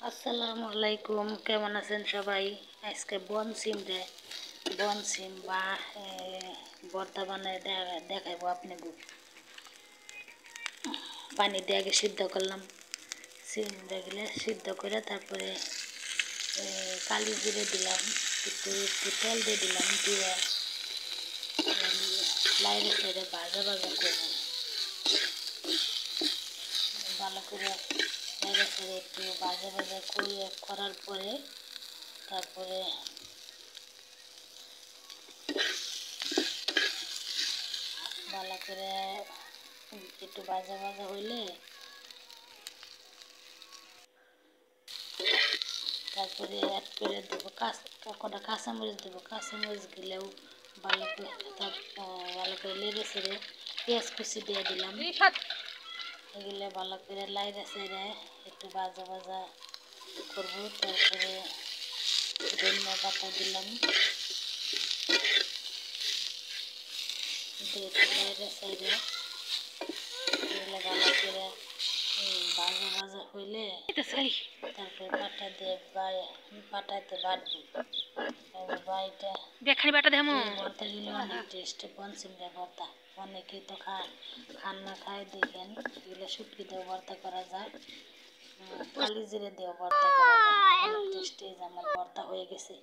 আসসালামু আলাইকুম, কেমন আছেন সবাই? আজকে বনসিম বা ভর্তা বানায় দেখাবো আপনাকে। পানি দিয়ে আগে সিদ্ধ করলাম, সিমগুলো সিদ্ধ করে তারপরে কালি জিরে দিলাম, একটু একটু তেল দিয়ে দিলাম, দিয়ে লাইরে সাইডে ভাজা ভাজা করবো ভালো করে। লাইরে সাইডে একটু ভাজা ভাজা করার পরে তারপরে ভালো করে একটু ভাজা ভাজা হইলে তারপরে অ্যাড করে দেবো কটা কাঁচামরিচ দেবো। কাঁচামরিচ দিলেও ভালো করে ভালো করে লেড়ে ছেড়ে পেঁয়াজ কুচি দিয়ে দিলাম। এগুলো ভালো করে লাইড়ে ছেড়ে একটু ভাজা ভাজা করবো। তারপরে ধনিয়া পাতা দিলাম, দিয়ে লাইড়ে ছেড়ে এগুলো ভালো করে ভাজা ভাজা হইলে তারপরে পাটাতে বাটবো। বাড়িটা ভর্তা দিলে অনেক টেস্ট। বনসিমরা ভর্তা অনেকেই তো খান না, খায় দেখেন। এগুলো শুটকি দিয়েও ভর্তা করা যায়, কালি জিরে দিয়েও ভর্তা করা যায়, অনেক টেস্টি। আমার ভর্তা হয়ে গেছে।